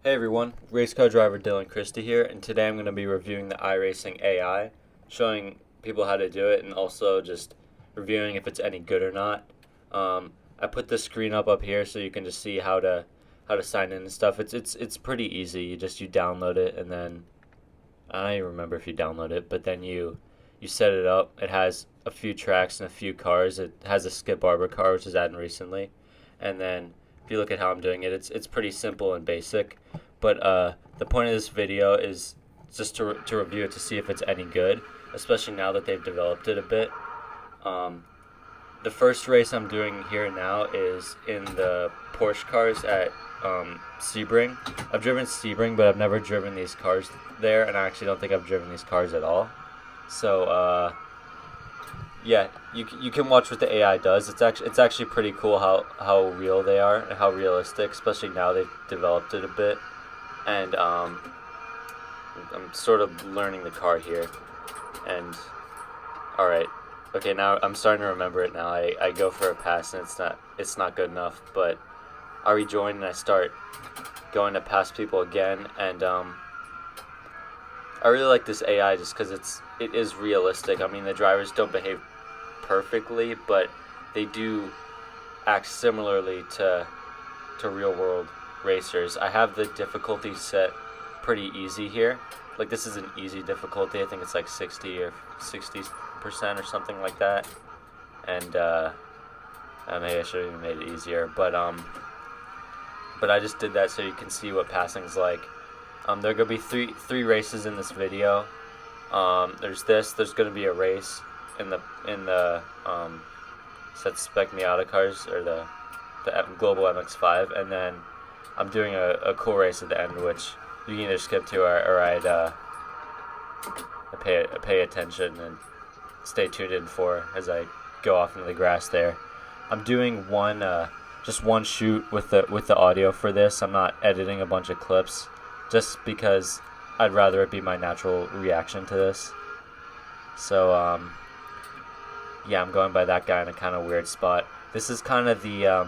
Hey everyone, race car driver Dylan Christie here, and today I'm going to be reviewing the iRacing AI, showing people how to do it, and also just reviewing if it's any good or not. I put the screen up here so you can just see how to sign in and stuff. It's pretty easy. You download it, and then I don't even remember if you download it, but then you set it up. It has a few tracks and a few cars. It has a Skip Barber car, which is added recently, and then if you look at how I'm doing it, it's pretty simple and basic. But the point of this video is just to review it to see if it's any good, especially now that they've developed it a bit. The first race I'm doing here now is in the Porsche cars at Sebring. I've driven Sebring, but I've never driven these cars there, and I actually don't think I've driven these cars at all. So yeah, you can watch what the AI does. It's actually pretty cool how real they are and how realistic, especially now they've developed it a bit. And I'm sort of learning the car here. And all right, okay, now I'm starting to remember it now. I go for a pass and it's not good enough, but I rejoin and I start going to pass people again. And I really like this AI just because it is realistic. I mean, the drivers don't behave perfectly, but they do act similarly to real world racers. I have the difficulty set pretty easy here. Like, this is an easy difficulty. I think it's like 60 or 60% or something like that. And maybe I should have even made it easier, but I just did that so you can see what passing's like. There are gonna be three races in this video. There's gonna be a race in the set Spec Miata cars, or the Global MX-5, and then I'm doing a cool race at the end, which you can either skip to or I'd pay attention and stay tuned in for as I go off into the grass there. I'm doing just one shoot with the audio for this. I'm not editing a bunch of clips, just because I'd rather it be my natural reaction to this. So yeah, I'm going by that guy in a kind of weird spot. This is kind of the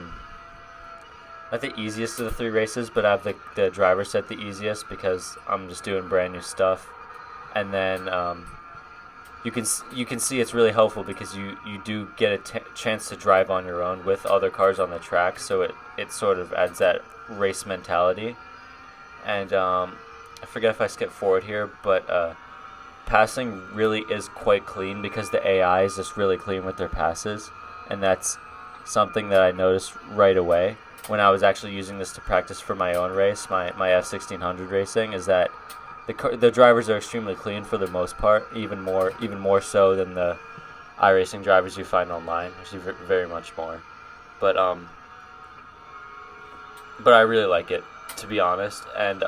not the easiest of the three races, but I have the driver set the easiest because I'm just doing brand new stuff. And then you can see it's really helpful because you do get a chance to drive on your own with other cars on the track, so it sort of adds that race mentality. And I forget if I skip forward here, but passing really is quite clean because the AI is just really clean with their passes, and that's something that I noticed right away when I was actually using this to practice for my own race, my F1600 racing, is that the drivers are extremely clean for the most part, even more so than the iRacing drivers you find online, actually very much more. But I really like it, to be honest, and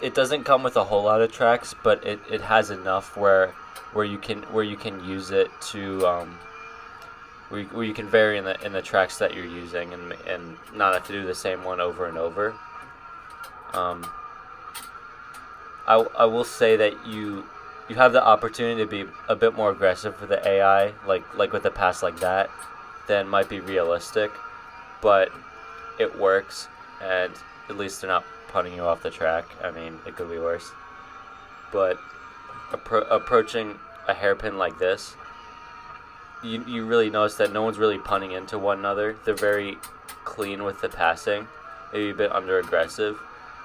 it doesn't come with a whole lot of tracks, but it has enough where you can use it to where you can vary in the tracks that you're using and not have to do the same one over and over. I will say that you have the opportunity to be a bit more aggressive with the AI, like with a pass like that, than might be realistic, but it works, and at least they're not punting you off the track. I mean, it could be worse. But approaching a hairpin like this, you really notice that no one's really punting into one another. They're very clean with the passing, maybe a bit under aggressive,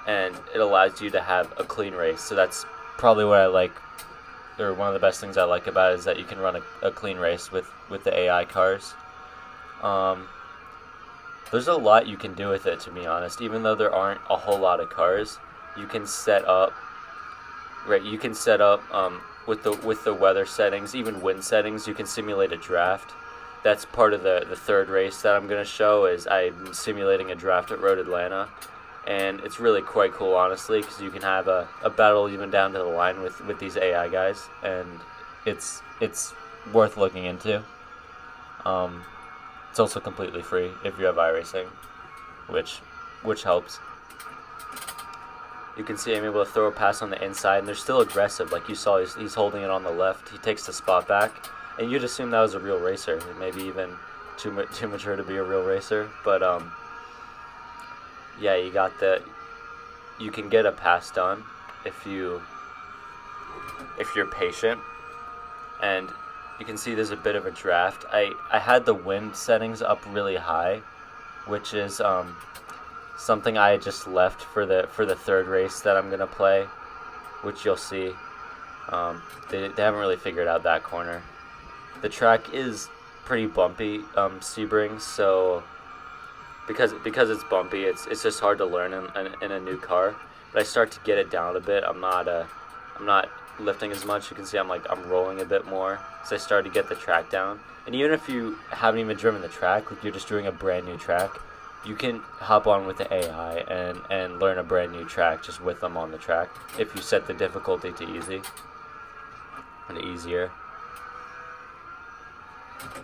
and it allows you to have a clean race. So that's probably what I like, or one of the best things I like about it, is that you can run a clean race with the AI cars. There's a lot you can do with it, to be honest. Even though there aren't a whole lot of cars, you can set up with the weather settings, even wind settings. You can simulate a draft. That's part of the third race that I'm going to show, is I'm simulating a draft at Road Atlanta. And it's really quite cool, honestly, because you can have a battle even down to the line with these AI guys, and it's worth looking into. It's also completely free if you have iRacing, which helps. You can see I'm able to throw a pass on the inside, and they're still aggressive. Like you saw, he's holding it on the left. He takes the spot back, and you'd assume that was a real racer, maybe even too mature to be a real racer. But yeah, you got you can get a pass done if you're patient. And you can see there's a bit of a draft. I had the wind settings up really high, which is something I just left for the third race that I'm gonna play, which you'll see. They haven't really figured out that corner. The track is pretty bumpy, Sebring, so because it's bumpy, it's just hard to learn in a new car. But I start to get it down a bit. I'm not lifting as much. You can see I'm rolling a bit more, so I started to get the track down. And even if you haven't even driven the track, like you're just doing a brand new track, you can hop on with the AI and learn a brand new track just with them on the track if you set the difficulty to easy and easier.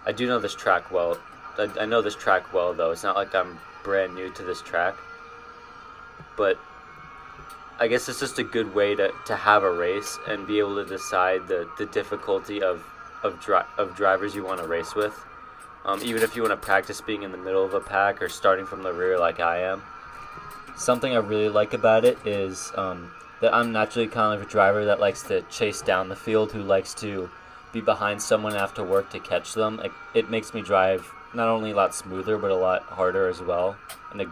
I do know this track well. I know this track well, though. It's not like I'm brand new to this track, but I guess it's just a good way to have a race and be able to decide the difficulty of drivers you want to race with. Even if you want to practice being in the middle of a pack or starting from the rear like I am. Something I really like about it is that I'm naturally kind of a driver that likes to chase down the field, who likes to be behind someone after work to catch them. It makes me drive not only a lot smoother but a lot harder as well, in a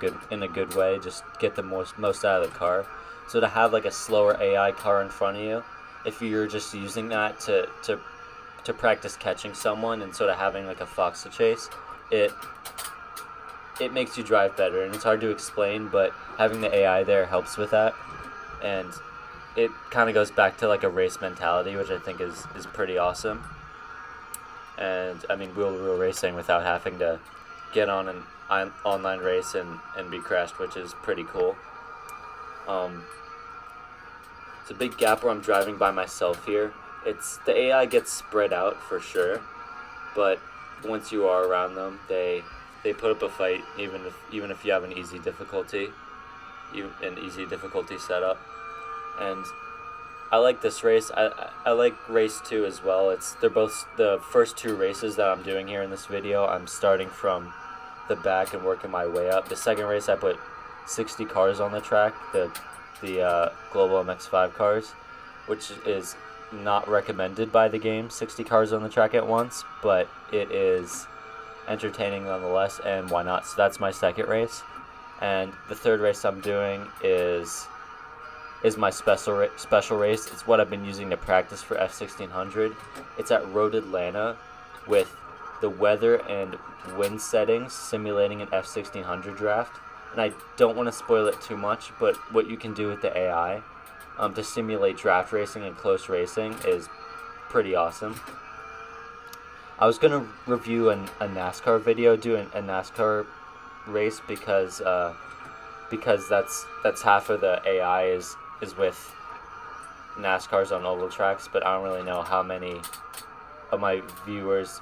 good way. Just get the most out of the car. So to have like a slower AI car in front of you, if you're just using that to practice catching someone and sort of having like a fox to chase, it makes you drive better. And it's hard to explain, but having the AI there helps with that. And it kind of goes back to like a race mentality, which I think is pretty awesome. And I mean, wheel-to-wheel racing without having to get on an online race and be crashed, which is pretty cool. It's a big gap where I'm driving by myself here. The AI gets spread out for sure, but once you are around them, they put up a fight, even if you have an easy difficulty setup. And I like this race. I like race 2 as well. They're both the first two races that I'm doing here in this video. I'm starting from the back and working my way up. The second race I put 60 cars on the track, the Global MX-5 cars, which is not recommended by the game, 60 cars on the track at once, but it is entertaining nonetheless, and why not? So that's my second race. And the third race I'm doing is my special race. It's what I've been using to practice for F1600. It's at Road Atlanta with the weather and wind settings simulating an F1600 draft. And I don't want to spoil it too much, but what you can do with the AI to simulate draft racing and close racing is pretty awesome. I was going to review a NASCAR video, do a NASCAR race, because that's half of the AI is with NASCARs on oval tracks, but I don't really know how many of my viewers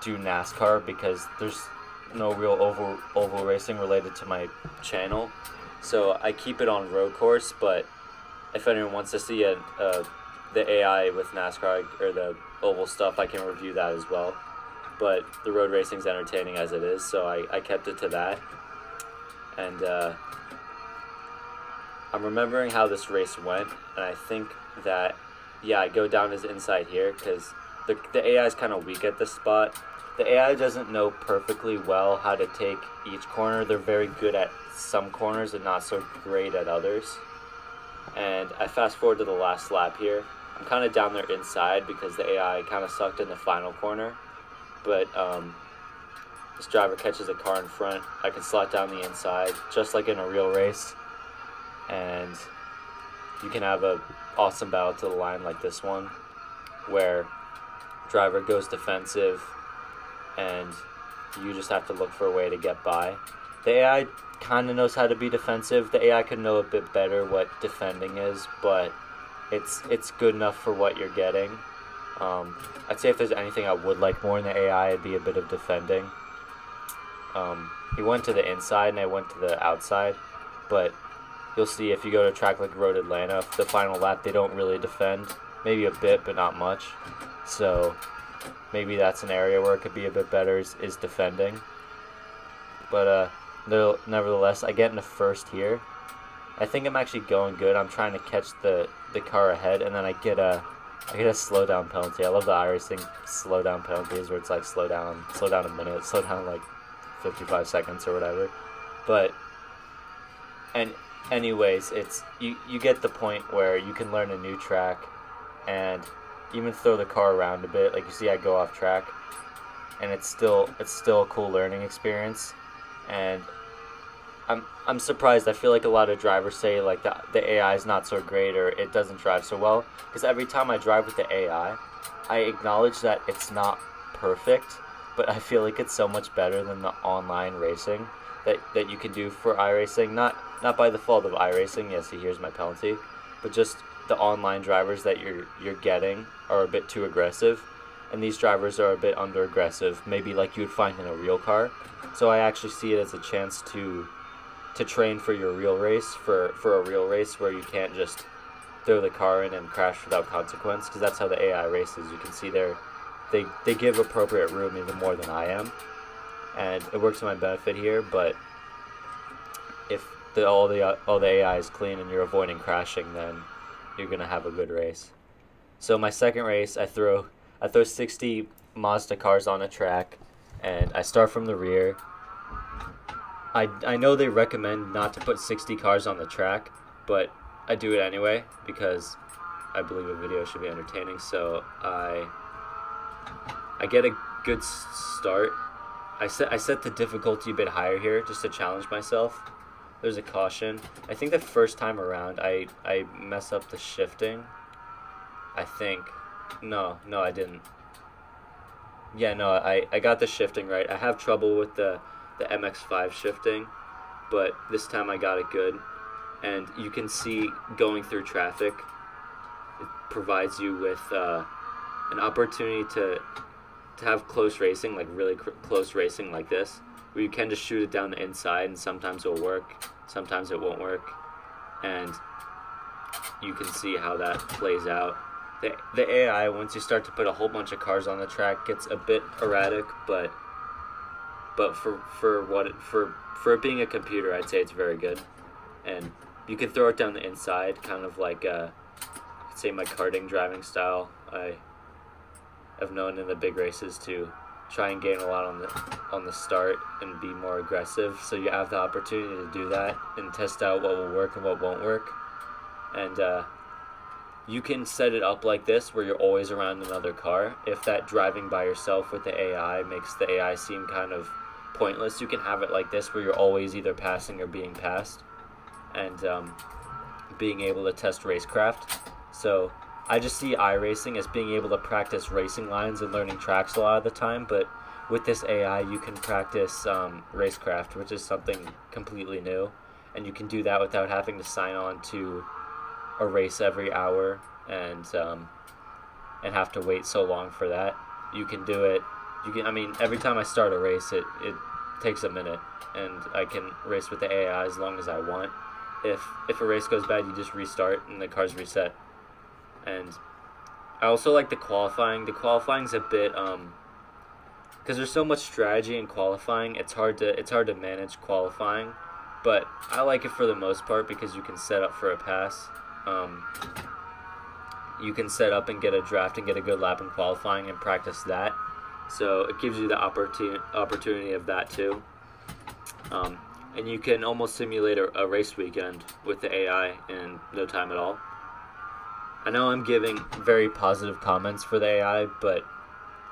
do NASCAR because there's no real oval racing related to my channel, so I keep it on road course. But if anyone wants to see the AI with NASCAR or the oval stuff, I can review that as well. But the road racing's entertaining as it is, so I kept it to that. And I'm remembering how this race went, and I think that, yeah, I go down his inside here because the AI is kind of weak at this spot. The AI doesn't know perfectly well how to take each corner. They're very good at some corners and not so great at others. And I fast forward to the last lap here. I'm kind of down there inside because the AI kind of sucked in the final corner. But this driver catches a car in front. I can slot down the inside just like in a real race. And you can have a awesome battle to the line like this one, where driver goes defensive and you just have to look for a way to get by. The AI kind of knows how to be defensive. The AI could know a bit better what defending is, but it's good enough for what you're getting. I'd say if there's anything I would like more in the AI, it'd be a bit of defending. He went to the inside and I went to the outside, but you'll see if you go to a track like Road Atlanta, the final lap, they don't really defend. Maybe a bit, but not much. So maybe that's an area where it could be a bit better is defending. But nevertheless, I get into first here, I think I'm actually going good. I'm trying to catch the car ahead, and then I get a slow down penalty. I love the iRacing slow down penalties where it's like slow down a minute, slow down like 55 seconds or whatever. But and anyways, it's you get the point where you can learn a new track and even throw the car around a bit. Like you see, I go off track, and it's still a cool learning experience. And I'm surprised. I feel like a lot of drivers say like the AI is not so great or it doesn't drive so well, because every time I drive with the AI, I acknowledge that it's not perfect, but I feel like it's so much better than the online racing that you can do for iRacing. Not by the fault of iRacing. Yes, here's my penalty, but just the online drivers that you're getting are a bit too aggressive, and these drivers are a bit under aggressive, maybe like you would find in a real car. So I actually see it as a chance to train for your real race, for a real race where you can't just throw the car in and crash without consequence, because that's how the AI races. You can see they give appropriate room even more than I am, and it works to my benefit here. But if all the AI is clean and you're avoiding crashing, then you're gonna have a good race. So my second race, I throw 60 Mazda cars on a track, and I start from the rear. I know they recommend not to put 60 cars on the track, but I do it anyway because I believe a video should be entertaining. So I get a good start. I set the difficulty a bit higher here just to challenge myself. There's a caution. I think the first time around I mess up the shifting. I think. No, I didn't. Yeah, no, I got the shifting right. I have trouble with the MX-5 shifting, but this time I got it good. And you can see going through traffic, it provides you with an opportunity to have close racing, like really close racing like this, where you can just shoot it down the inside, and sometimes it'll work, sometimes it won't work, and you can see how that plays out. The AI, once you start to put a whole bunch of cars on the track, gets a bit erratic, but for it being a computer, I'd say it's very good. And you can throw it down the inside, kind of like say my karting driving style. I've known in the big races to try and gain a lot on the start and be more aggressive. So you have the opportunity to do that and test out what will work and what won't work. And you can set it up like this where you're always around another car. If that driving by yourself with the AI makes the AI seem kind of pointless, you can have it like this where you're always either passing or being passed, and being able to test racecraft. So I just see iRacing as being able to practice racing lines and learning tracks a lot of the time, but with this AI you can practice racecraft, which is something completely new, and you can do that without having to sign on to a race every hour and have to wait so long for that. You can do it. Every time I start a race, it takes a minute, and I can race with the AI as long as I want. If a race goes bad, you just restart and the car's reset. And I also like the qualifying. The qualifying's a bit because there's so much strategy in qualifying. It's hard to manage qualifying, but I like it for the most part because you can set up for a pass. You can set up and get a draft and get a good lap in qualifying and practice that. So it gives you the opportunity of that too. And you can almost simulate a race weekend with the AI in no time at all. I know I'm giving very positive comments for the AI, but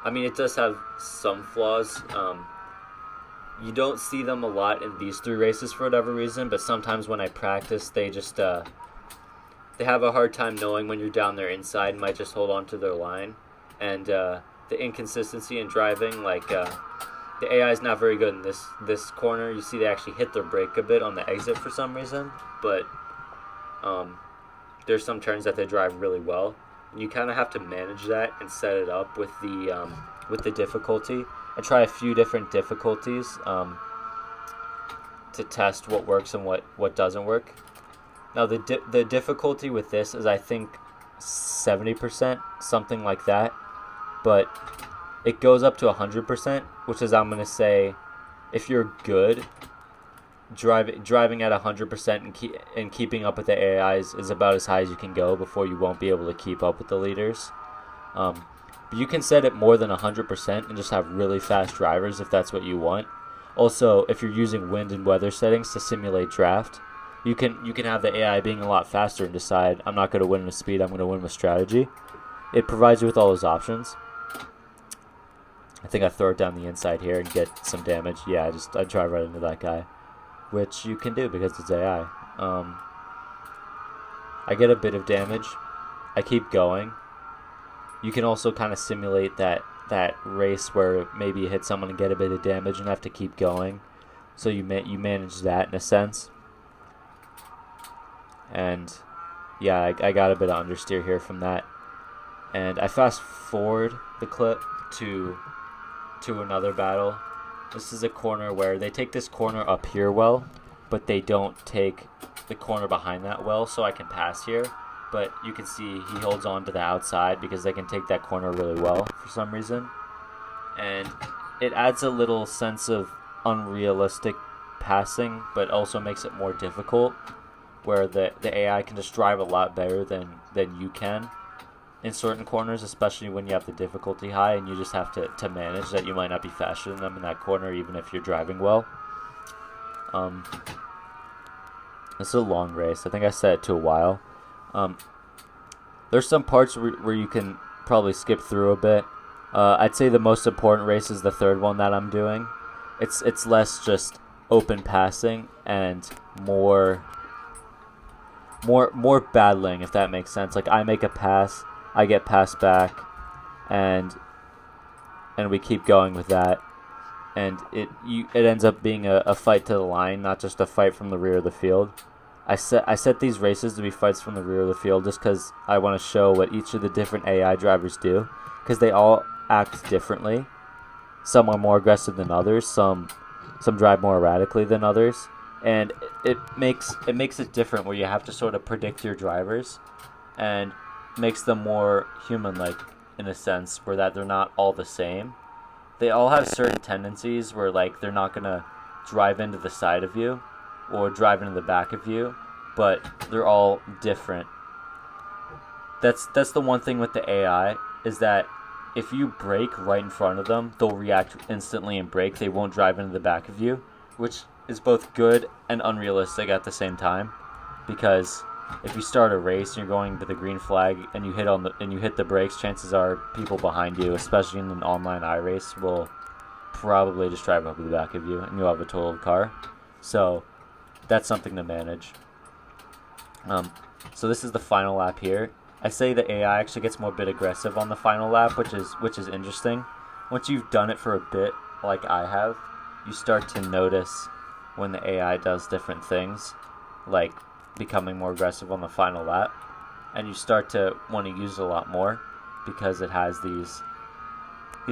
it does have some flaws. You don't see them a lot in these three races for whatever reason, but sometimes when I practice, they just they have a hard time knowing when you're down their inside and might just hold on to their line. And the inconsistency in driving, like the AI is not very good in this corner. You see they actually hit their brake a bit on the exit for some reason, but there's some turns that they drive really well. You kind of have to manage that and set it up with the difficulty and try a few different difficulties to test what works and what doesn't work. Now the difficulty with this is I think 70%, something like that, but it goes up to 100%, which is, I'm going to say, if you're good, driving at 100% and keeping up with the AI is about as high as you can go before you won't be able to keep up with the leaders. But you can set it more than 100% and just have really fast drivers if that's what you want. Also, if you're using wind and weather settings to simulate draft, you can have the AI being a lot faster and decide, I'm not going to win with speed, I'm going to win with strategy. It provides you with all those options. I think I throw it down the inside here and get some damage. Yeah, I drive right into that guy, which you can do because it's AI. I get a bit of damage. I keep going. You can also kind of simulate that race where maybe you hit someone and get a bit of damage and have to keep going. So you manage that in a sense. And yeah, I got a bit of understeer here from that. And I fast forward the clip to another battle. This is a corner where they take this corner up here well, but they don't take the corner behind that well, so I can pass here. But you can see he holds on to the outside because they can take that corner really well for some reason. And it adds a little sense of unrealistic passing, but also makes it more difficult, where the AI can just drive a lot better than you can in certain corners, especially when you have the difficulty high and you just have to manage that you might not be faster than them in that corner even if you're driving well. This is a long race. I think I set it to a while. There's some parts where you can probably skip through a bit. I'd say the most important race is the third one that I'm doing. It's less just open passing and more battling, if that makes sense. Like, I make a pass, I get passed back, and we keep going with that. And it ends up being a fight to the line, not just a fight from the rear of the field. I set these races to be fights from the rear of the field just because I want to show what each of the different AI drivers do, because they all act differently. Some are more aggressive than others. Some drive more erratically than others, and it makes it different where you have to sort of predict your drivers, and makes them more human-like in a sense, where that they're not all the same. They all have certain tendencies where, like, they're not gonna drive into the side of you or drive into the back of you, but they're all different. That's the one thing with the AI, is that if you brake right in front of them, they'll react instantly and brake. They won't drive into the back of you, which is both good and unrealistic at the same time, because if you start a race and you're going to the green flag and you hit the brakes, chances are people behind you, especially in an online iRace, will probably just drive up to the back of you and you'll have a totaled car. So that's something to manage. So this is the final lap here. I say the AI actually gets more bit aggressive on the final lap, which is interesting. Once you've done it for a bit, like I have, you start to notice when the AI does different things, like becoming more aggressive on the final lap, and you start to want to use it a lot more because it has these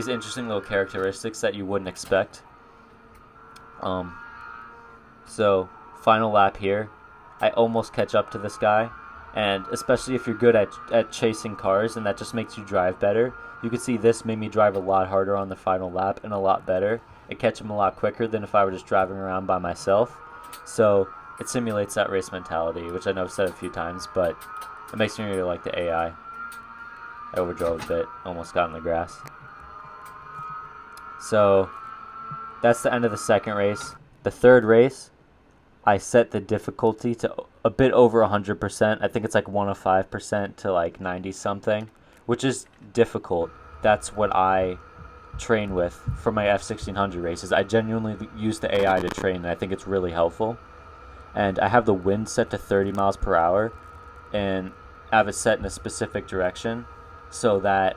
interesting little characteristics that you wouldn't expect. So final lap here, I almost catch up to this guy, and especially if you're good at chasing cars and that just makes you drive better, you can see this made me drive a lot harder on the final lap and a lot better. It catch him a lot quicker than if I were just driving around by myself. So it simulates that race mentality, which I know I've said a few times, but it makes me really like the AI. I overdrove a bit, almost got in the grass. So that's the end of the second race. The third race, I set the difficulty to a bit over 100%. I think it's like 105% to like 90 something, which is difficult. That's what I train with for my F1600 races. I genuinely use the AI to train, and I think it's really helpful. And I have the wind set to 30 miles per hour, and I have it set in a specific direction so that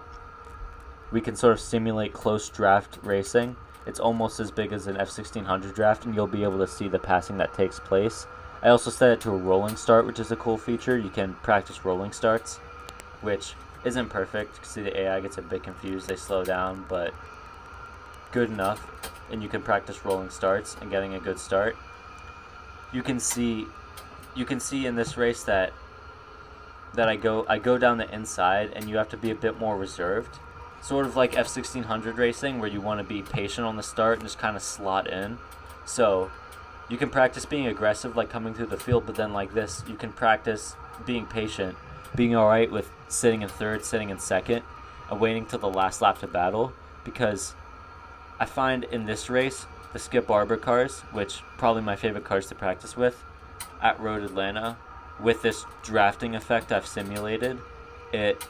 we can sort of simulate close draft racing. It's almost as big as an F1600 draft, and you'll be able to see the passing that takes place. I also set it to a rolling start, which is a cool feature. You can practice rolling starts, which isn't perfect. You can see the AI gets a bit confused. They slow down, but good enough. And you can practice rolling starts and getting a good start. You can see in this race that I go down the inside, and you have to be a bit more reserved. Sort of like F1600 racing, where you want to be patient on the start and just kind of slot in. So You can practice being aggressive, like coming through the field, but then like this, you can practice being patient, being all right with sitting in third, sitting in second, and waiting till the last lap to battle. Because I find in this race, the Skip Barber cars, which probably my favorite cars to practice with, at Road Atlanta, with this drafting effect I've simulated, it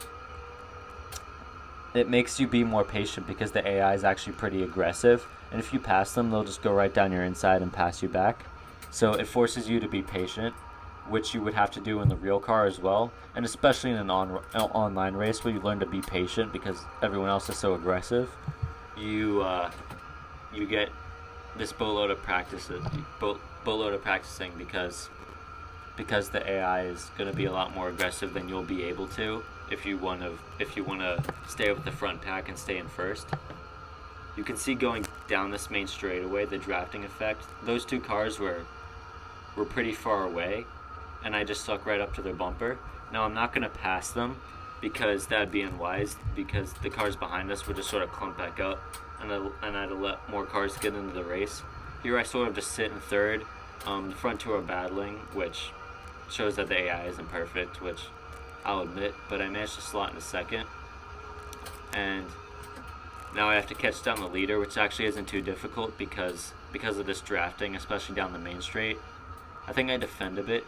makes you be more patient because the AI is actually pretty aggressive, and if you pass them, they'll just go right down your inside and pass you back. So it forces you to be patient, which you would have to do in the real car as well, and especially in an online race where you learn to be patient because everyone else is so aggressive. You get this boatload of practicing because the AI is going to be a lot more aggressive than you'll be able to if you want to stay with the front pack and stay in first. You can see going down this main straightaway the drafting effect. Those two cars were pretty far away, and I just stuck right up to their bumper. Now I'm not going to pass them because that'd be unwise, because the cars behind us would just sort of clump back up, and I'd let more cars get into the race. Here I sort of just sit in third. The front two are battling, which shows that the AI isn't perfect, which I'll admit, but I managed to slot into second. And now I have to catch down the leader, which actually isn't too difficult because of this drafting, especially down the main straight. I think I defend a bit,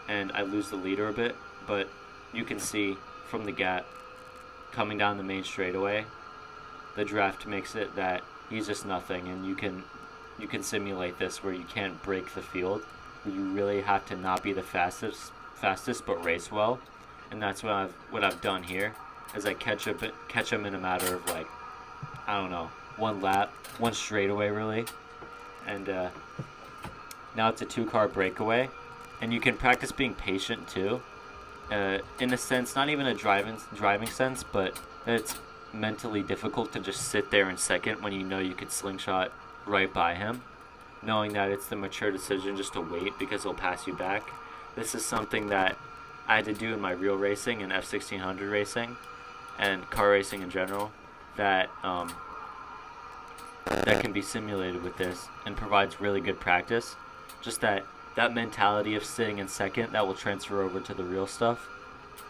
and I lose the leader a bit, but you can see from the gap coming down the main straightaway, the draft makes it that he's just nothing, and you can simulate this where you can't break the field. You really have to not be the fastest, but race well, and that's what I've done here. Is I catch him in a matter of like, I don't know, one lap, one straightaway really, and now it's a 2-car breakaway, and you can practice being patient too. In a sense, not even a driving sense, but it's mentally difficult to just sit there in second when you know you could slingshot right by him, knowing that it's the mature decision just to wait because he'll pass you back. This is something that I had to do in my real racing and F1600 racing and car racing in general, that can be simulated with this and provides really good practice. Just that mentality of sitting in second, that will transfer over to the real stuff.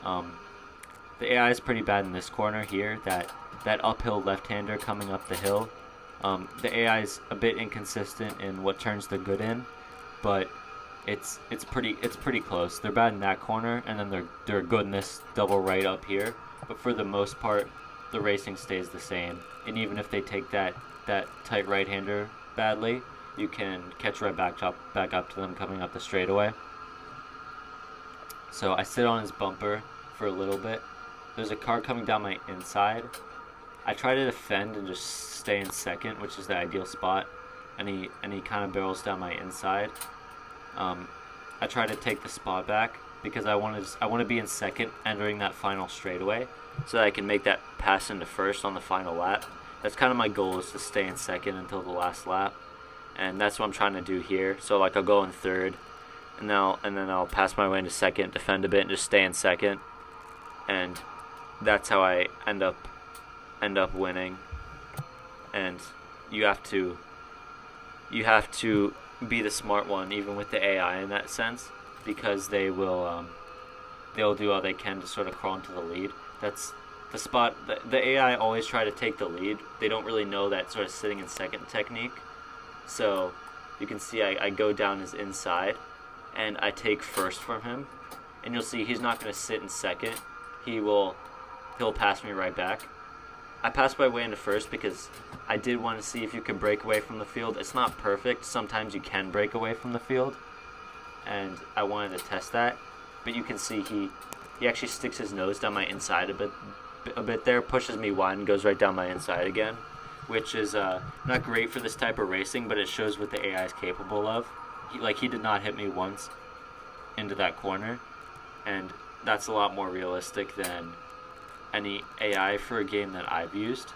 The AI is pretty bad in this corner here, that uphill left-hander coming up the hill. The AI is a bit inconsistent in what turns they're good in, but it's pretty close. They're bad in that corner, and then they're good in this double right up here. But for the most part, the racing stays the same. And even if they take that tight right-hander badly, you can catch right back up to them coming up the straightaway. So I sit on his bumper for a little bit. There's a car coming down my inside. I try to defend and just stay in second, which is the ideal spot, and he kind of barrels down my inside. I try to take the spot back because I want to be in second entering that final straightaway, so that I can make that pass into first on the final lap. That's kind of my goal, is to stay in second until the last lap, and that's what I'm trying to do here. So like I'll go in third, and then I'll pass my way into second, defend a bit, and just stay in second, and that's how I end up winning. And you have to be the smart one, even with the AI in that sense, because they'll do all they can to sort of crawl into the lead. That's the spot. The AI always try to take the lead. They don't really know that sort of sitting in second technique. So you can see I go down his inside, and I take first from him, and you'll see he's not going to sit in second. He'll pass me right back. I passed my way into first because I did want to see if you can break away from the field. It's not perfect. Sometimes you can break away from the field, and I wanted to test that. But you can see he actually sticks his nose down my inside a bit there, pushes me wide, and goes right down my inside again, which is not great for this type of racing, but it shows what the AI is capable of. He did not hit me once into that corner, and that's a lot more realistic than any AI for a game that I've used.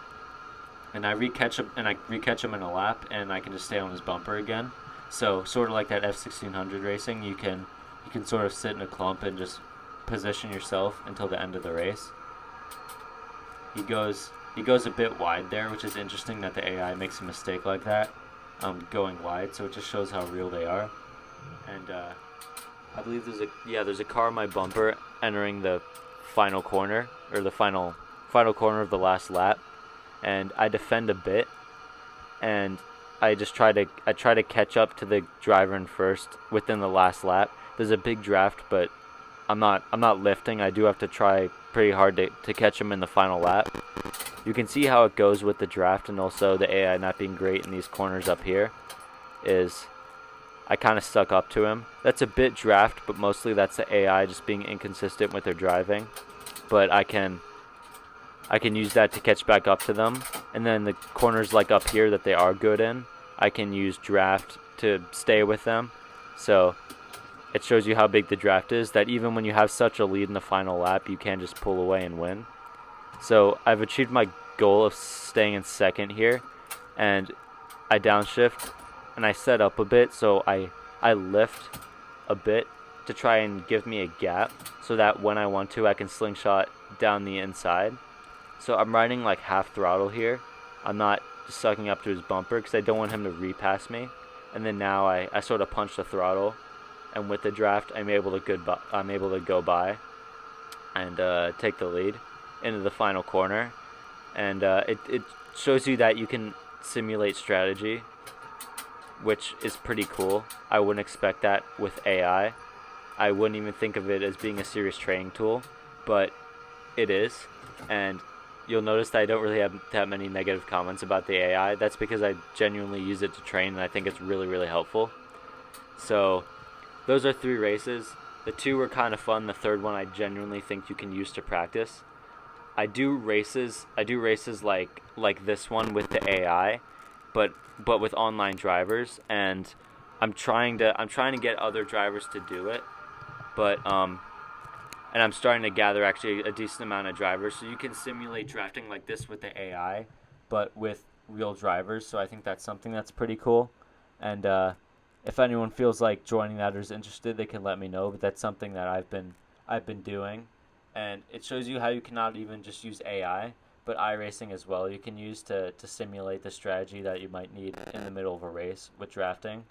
And I recatch him in a lap, and I can just stay on his bumper again. So sort of like that F1600 racing, you can sort of sit in a clump and just position yourself until the end of the race. He goes a bit wide there, which is interesting that the AI makes a mistake like that. going wide, so it just shows how real they are. And I believe there's a car in my bumper entering the final corner, or the final corner of the last lap, and I defend a bit, and I try to catch up to the driver in first within the last lap. There's a big draft, but I'm not lifting. I do have to try pretty hard to catch him in the final lap. You can see how it goes with the draft, and also the AI not being great in these corners up here is I kind of stuck up to him. That's a bit draft, but mostly that's the AI just being inconsistent with their driving. But I can use that to catch back up to them. And then the corners like up here that they are good in, I can use draft to stay with them. So it shows you how big the draft is, that even when you have such a lead in the final lap, you can just pull away and win. So I've achieved my goal of staying in second here, and I downshift and I set up a bit, so I lift a bit to try and give me a gap so that when I want to, I can slingshot down the inside. So I'm riding like half throttle here. I'm not sucking up to his bumper because I don't want him to repass me. And then now I sort of punch the throttle, and with the draft, I'm able to go by and take the lead into the final corner. And it shows you that you can simulate strategy, which is pretty cool. I wouldn't expect that with AI. I wouldn't even think of it as being a serious training tool, but it is. And you'll notice that I don't really have that many negative comments about the AI. That's because I genuinely use it to train, and I think it's really, really helpful. So those are 3 races. The 2 were kind of fun. The third one I genuinely think you can use to practice. I do races like this one with the AI, but with online drivers, and I'm trying to get other drivers to do it, but and I'm starting to gather actually a decent amount of drivers, so you can simulate drafting like this with the AI, but with real drivers. So I think that's something that's pretty cool, and if anyone feels like joining that or is interested, they can let me know. But that's something that I've been doing, and it shows you how you cannot even just use AI, but iRacing as well you can use to simulate the strategy that you might need in the middle of a race with drafting.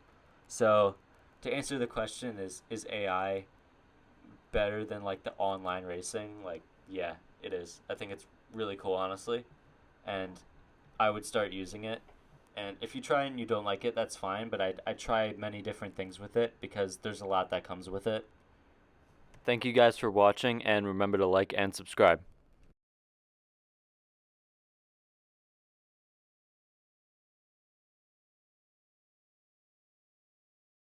So to answer the question, is AI better than like the online racing? Like, yeah, it is. I think it's really cool, honestly, and I would start using it. And if you try and you don't like it, that's fine, but I try many different things with it because there's a lot that comes with it. Thank you guys for watching, and remember to like and subscribe.